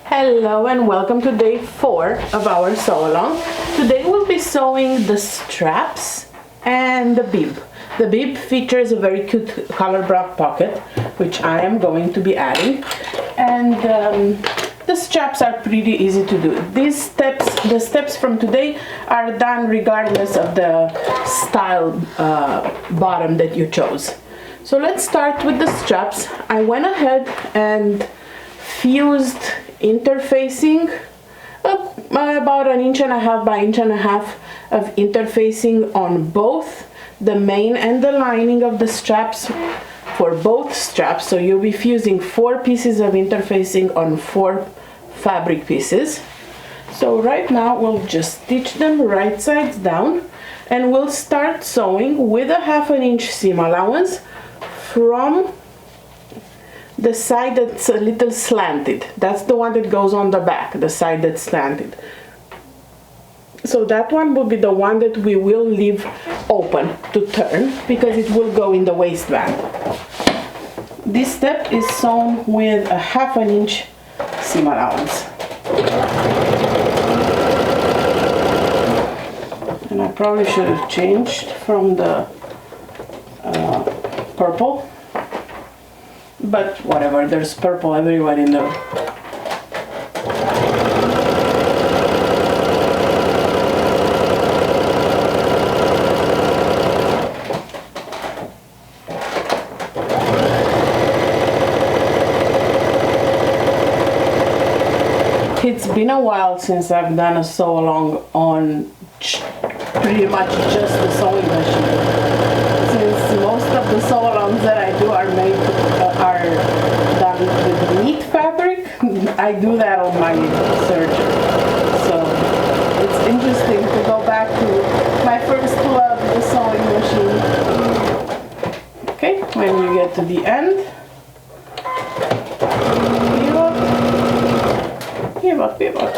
Hello and welcome to day 4 of our sew along. Today we'll be sewing the straps and the bib. The bib features a very cute color block pocket, which I am going to be adding, and the straps are pretty easy to do. The steps from today are done regardless of the style bottom that you chose. So let's start with the straps. I went ahead and fused interfacing about 1.5 inches by 1.5 inches of interfacing on both the main and the lining of the straps for both straps. So you'll be fusing 4 pieces of interfacing on 4 fabric pieces. So right now we'll just stitch them right sides down, and we'll start sewing with a 1/2 inch seam allowance from the side that's a little slanted. That's the one that goes on the back, the side that's slanted. So that one will be the one that we will leave open to turn because it will go in the waistband. This step is sewn with a 1/2 inch seam allowance. And I probably should have changed from the purple. But whatever, there's purple everywhere in the It's been a while since I've done a sew along on pretty much just the sewing machine. Since most of the sew alongs that I do are done with meat fabric, I do that on my serger. So it's interesting to go back to my first love, the sewing machine. Okay, when you get to the end, pivot.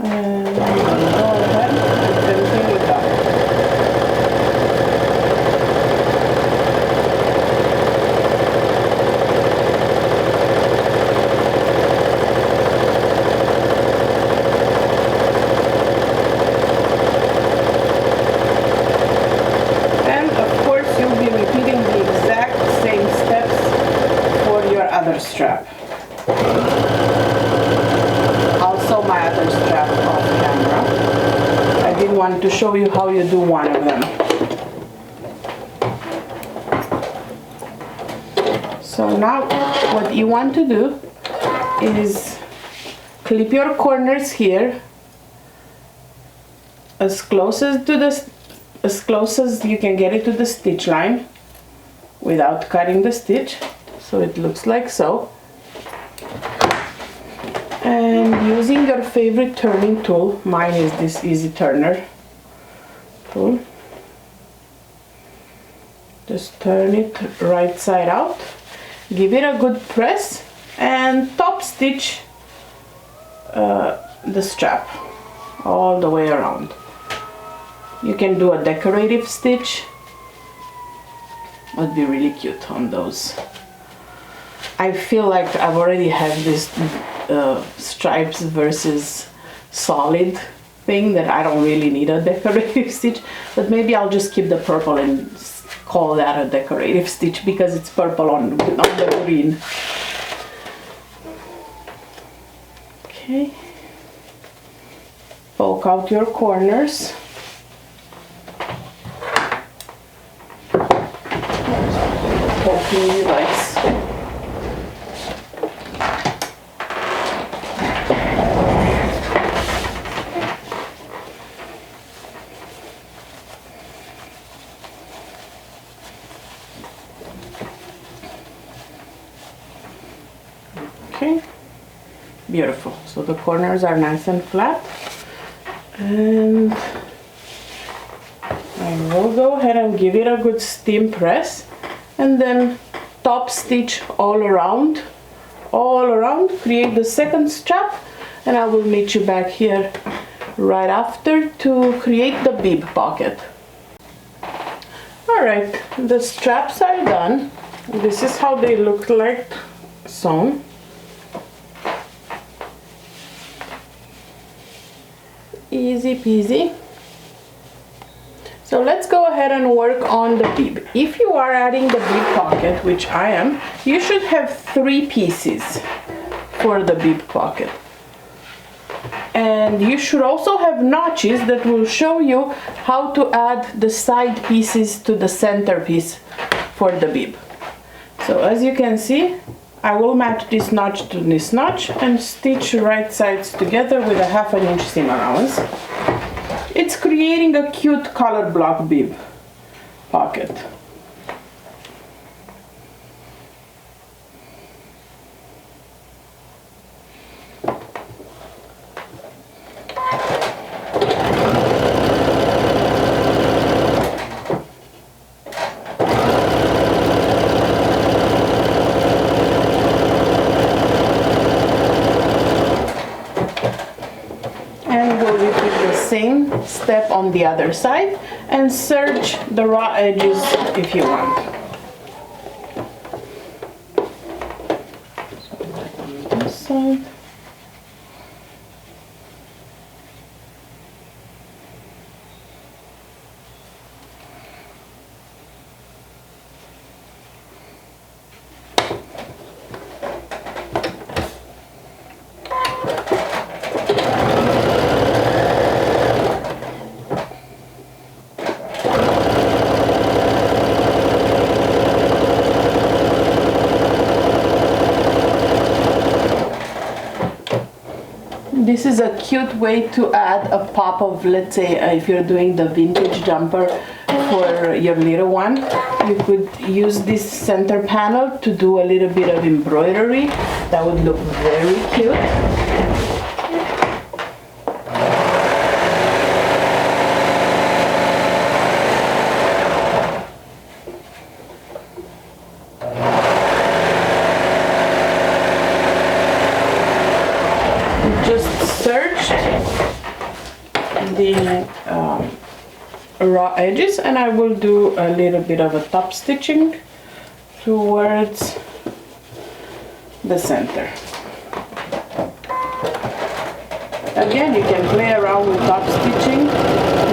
And go ahead and continue down. And of course you'll be repeating the exact same steps for your other strap. I'll sew my other strap off camera. I did want to show you how you do one of them. So now what you want to do is clip your corners here as close as you can get it to the stitch line without cutting the stitch. So it looks like so. And using your favorite turning tool, mine is this easy turner tool, just turn it right side out, give it a good press, and top stitch the strap all the way around. You can do a decorative stitch, would be really cute on those. I feel like I've already had this stripes versus solid thing that I don't really need a decorative stitch, but maybe I'll just keep the purple and call that a decorative stitch because it's purple on the green. Okay, poke out your corners. Poking you guys. Okay, beautiful. So the corners are nice and flat, and I will go ahead and give it a good steam press, and then top stitch all around, create the second strap, and I will meet you back here right after to create the bib pocket. Alright, the straps are done. This is how they look like sewn. Easy peasy. So let's go ahead and work on the bib. If you are adding the bib pocket, which I am, you should have 3 pieces for the bib pocket. And you should also have notches that will show you how to add the side pieces to the center piece for the bib. So as you can see, I will match this notch to this notch and stitch right sides together with a 1/2 inch seam allowance. It's creating a cute color block bib pocket. Same step on the other side and serge the raw edges if you want. So on this side. This is a cute way to add a pop of, let's say, if you're doing the vintage jumper for your little one, you could use this center panel to do a little bit of embroidery. That would look very cute. The raw edges, and I will do a little bit of a top stitching towards the center. Again, you can play around with top stitching,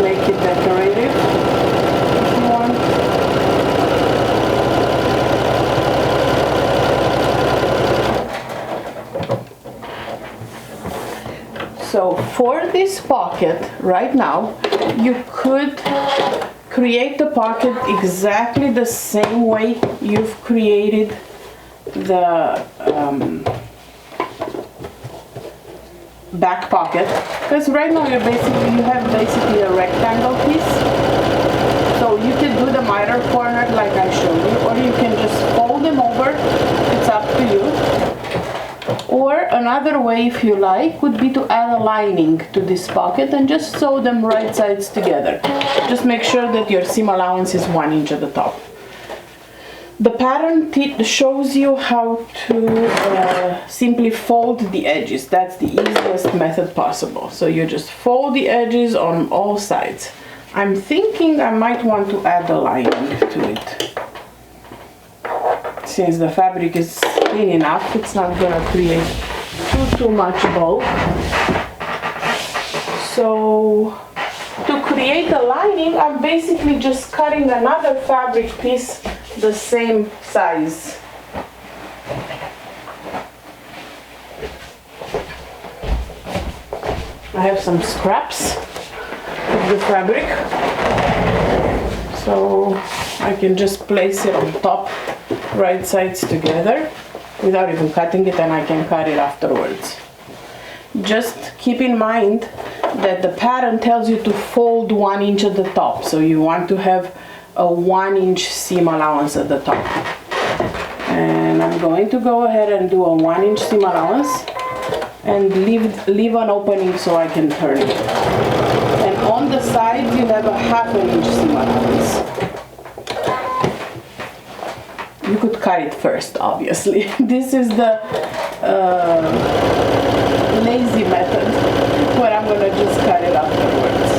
make it decorative if you want. So for this pocket right now, you could create the pocket exactly the same way you've created the back pocket, because right now you have basically a rectangle piece. So you can do the miter corner like I showed you, or you can just fold them over. It's up to you. Or another way, if you like, would be to add a lining to this pocket and just sew them right sides together. Just make sure that your seam allowance is 1 inch at the top. The pattern shows you how to simply fold the edges. That's the easiest method possible. So you just fold the edges on all sides. I'm thinking I might want to add a lining to it. Since the fabric is thin enough, it's not gonna create too much bulk. So to create a lining, I'm basically just cutting another fabric piece the same size. I have some scraps of the fabric, so I can just place it on top, right sides together, without even cutting it, and I can cut it afterwards. Just keep in mind that the pattern tells you to fold 1 inch at the top, so you want to have a 1 inch seam allowance at the top. And I'm going to go ahead and do a 1 inch seam allowance and leave an opening so I can turn it. And on the side you have a 1/2 inch seam allowance. You could cut it first, obviously. This is the lazy method, where I'm gonna just cut it afterwards.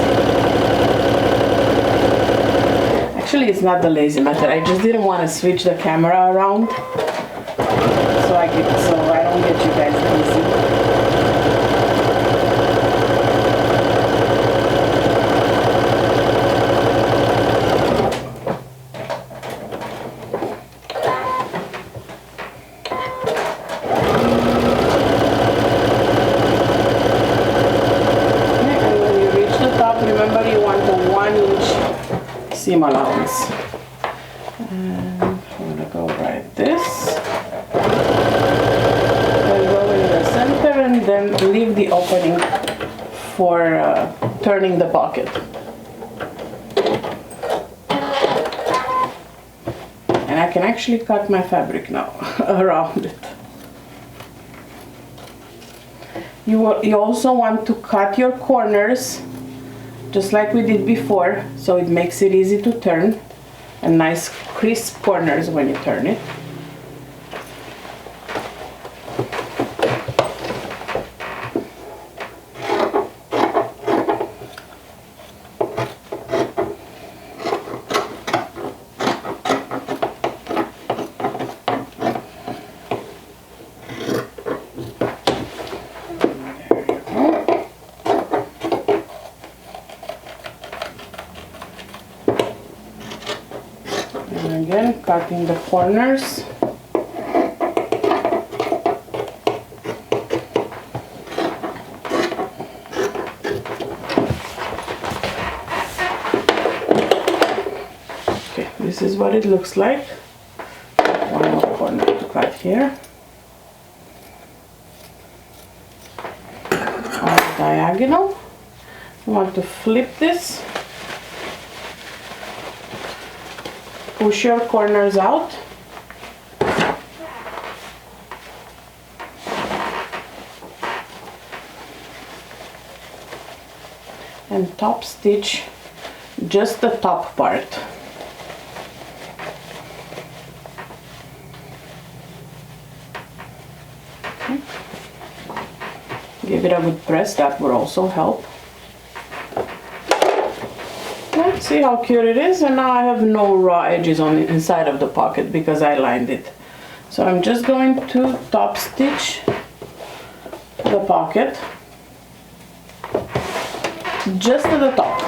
Actually, it's not the lazy method. I just didn't want to switch the camera around so I don't get you guys busy. seam allowance. And I'm gonna go like this. And go in the center and then leave the opening for turning the pocket. And I can actually cut my fabric now around it. You also want to cut your corners just like we did before, so it makes it easy to turn, and nice crisp corners when you turn it. And again, cutting the corners. Okay, this is what it looks like. One more corner to cut here. On the diagonal. You want to flip this. Push your corners out. And top stitch just the top part. Okay. Give it a good press, that will also help. See how cute it is, and now I have no raw edges on the inside of the pocket because I lined it. So I'm just going to top stitch the pocket just to the top,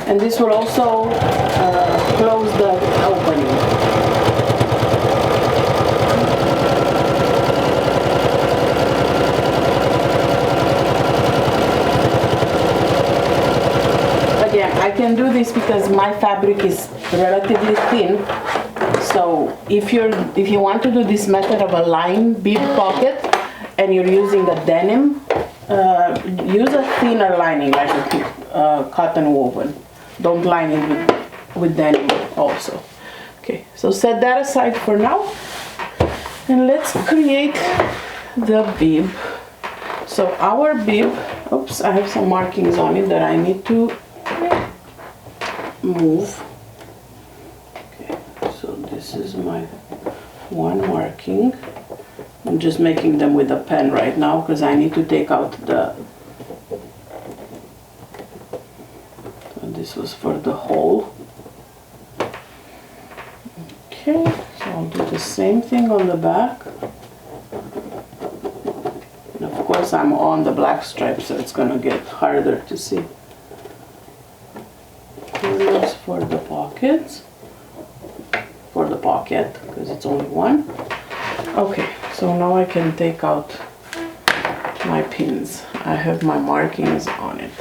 and this will also close the opening. I can do this because my fabric is relatively thin, so if you want to do this method of a lined bib pocket and you're using a denim, use a thinner lining like a cotton woven. Don't line it with denim also. Okay, so set that aside for now, and let's create the bib. So our bib, oops, I have some markings on it that I need to move. Okay, so this is my one marking. I'm just making them with a pen right now because I need to take out the, and this was for the hole. Okay, so I'll do the same thing on the back. And of course I'm on the black stripe, so it's gonna get harder to see. For the pockets, for the pocket, because it's only one. Okay, so now I can take out my pins. I have my markings on it.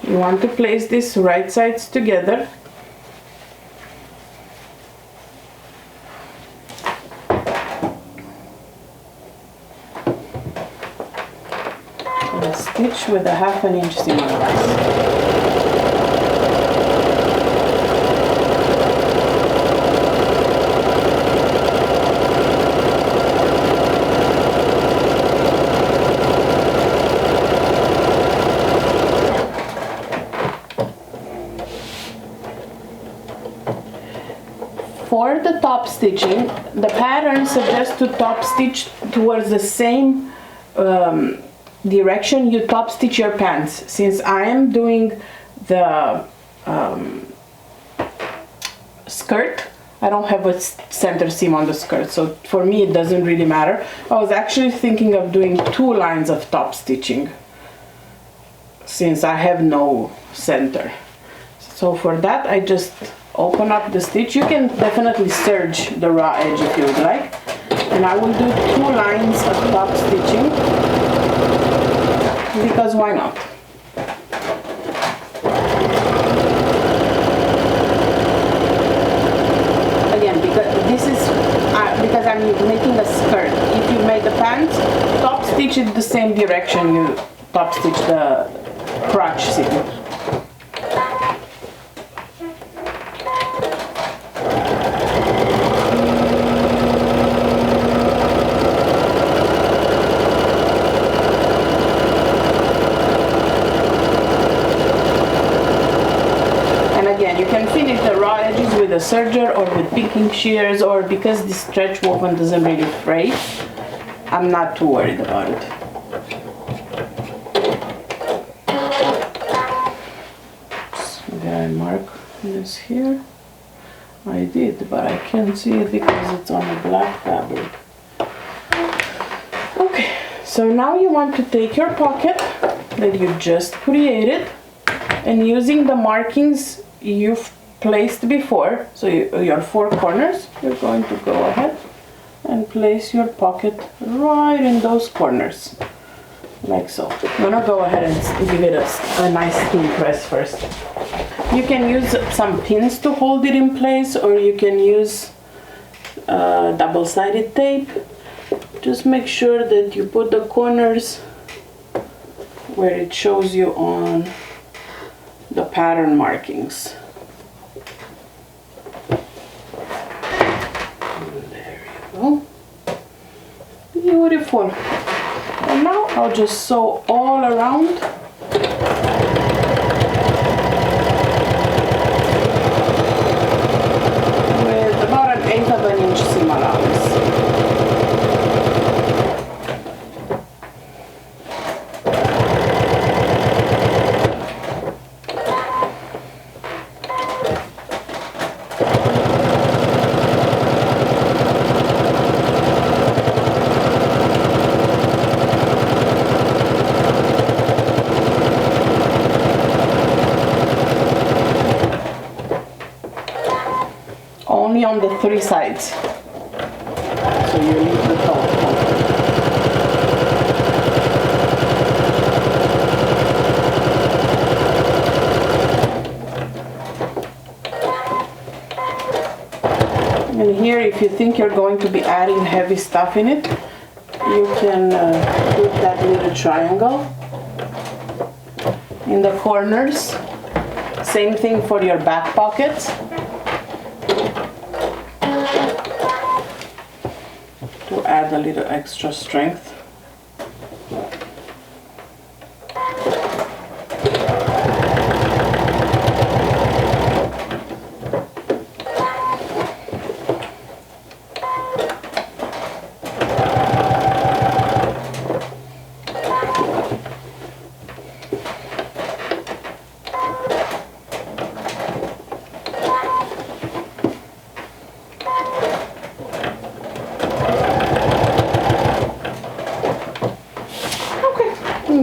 You want to place these right sides together. And stitch with a 1/2 inch seam allowance. For the top stitching, the pattern suggests to top stitch towards the same direction you top stitch your pants. Since I am doing the skirt, I don't have a center seam on the skirt, so for me it doesn't really matter. I was actually thinking of doing 2 lines of top stitching since I have no center. So for that I just open up the stitch. You can definitely serge the raw edge if you would like, and I will do 2 lines of top stitching because why not? I'm making a skirt. If you made the pants, top stitch it the same direction you top stitch the crotch seam. You can finish the raw edges with a serger or with picking shears, or because the stretch woven doesn't really fray, I'm not too worried about it. Did I mark this here? I did, but I can't see it because it's on a black fabric. Okay, so now you want to take your pocket that you just created, and using the markings you've placed before, so your four corners, you're going to go ahead and place your pocket right in those corners, like so. I'm gonna go ahead and give it a nice steam press first. You can use some pins to hold it in place, or you can use double-sided tape. Just make sure that you put the corners where it shows you on the pattern markings. There you go. Beautiful. And now I'll just sew all around. With about 1/8 of an inch seam allowance. Only on the three sides, so you leave the top. And here, if you think you're going to be adding heavy stuff in it, you can put that little triangle in the corners. Same thing for your back pockets. To add a little extra strength.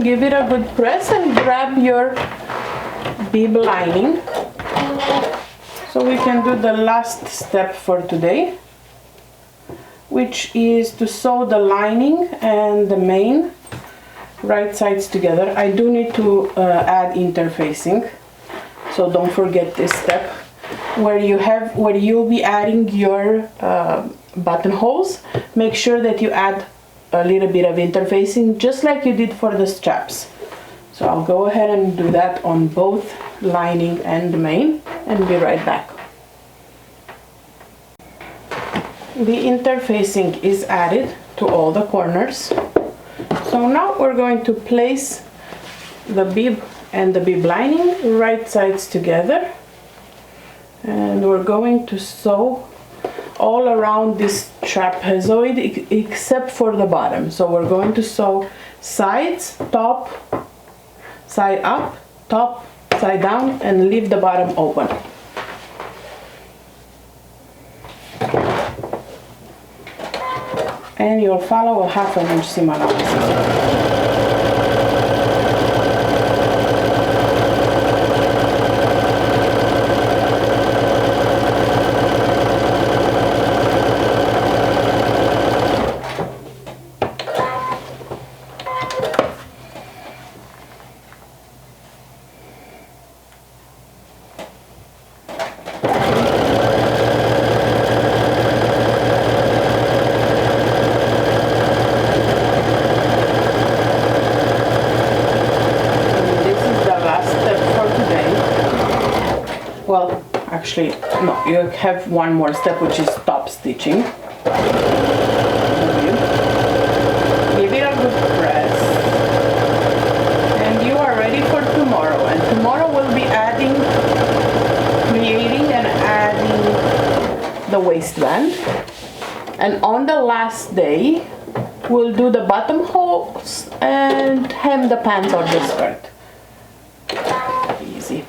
Give it a good press and grab your bib lining. So we can do the last step for today, which is to sew the lining and the main right sides together. I do need to add interfacing, so don't forget this step. Where you'll be adding your buttonholes, make sure that you add a little bit of interfacing, just like you did for the straps. So I'll go ahead and do that on both lining and the main, and be right back. The interfacing is added to all the corners. So now we're going to place the bib and the bib lining right sides together, and we're going to sew all around this trapezoid except for the bottom. So we're going to sew sides, top, side up, top, side down, and leave the bottom open. And you'll follow a 1/2 inch seam allowance. actually, no, you have one more step, which is top stitching. Give it a good press. And you are ready for tomorrow. And tomorrow we'll be creating and adding the waistband. And on the last day, we'll do the buttonholes and hem the pants or the skirt. Easy.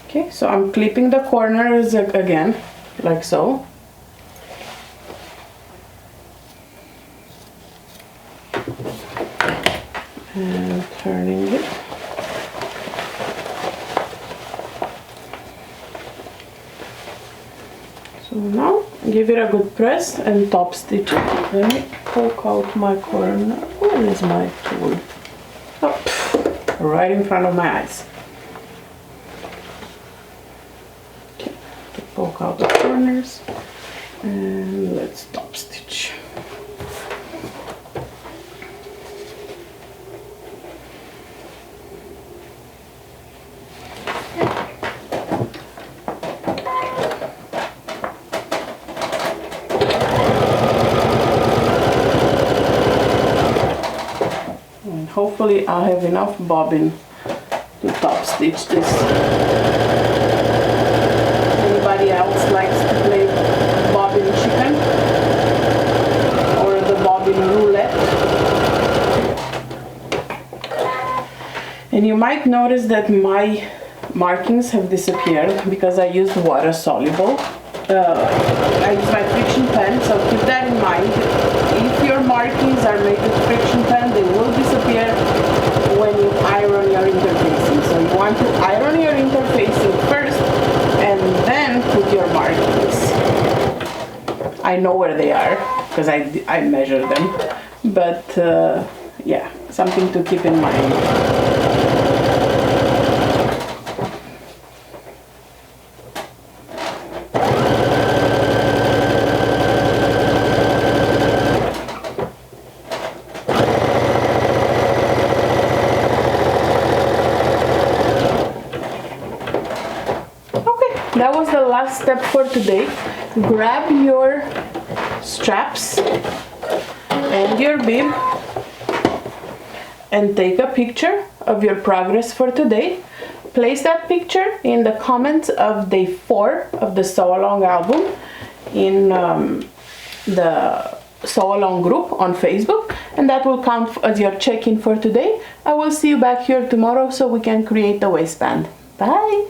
Okay, so I'm clipping the corners again, like so. And turning it. So now give it a good press and top stitch it. Let me poke out my corner. Where is my tool? Oh, right in front of my eyes. Okay, poke out the corners and let's top stitch. Hopefully I'll have enough bobbin to top stitch this. Anybody else likes to play bobbin chicken or the bobbin roulette? And you might notice that my markings have disappeared because I used water soluble. I use my friction pen, so keep that in mind. If your markings are made with friction pen, they will disappear when you iron your interfacing. So you want to iron your interfacing first and then put your markings. I know where they are because I measure them, but yeah, something to keep in mind. That was the last step for today. Grab your straps and your bib and take a picture of your progress for today. Place that picture in the comments of day 4 of the Sew Along album in the Sew Along group on Facebook, and that will count as your check-in for today. I will see you back here tomorrow so we can create the waistband. Bye!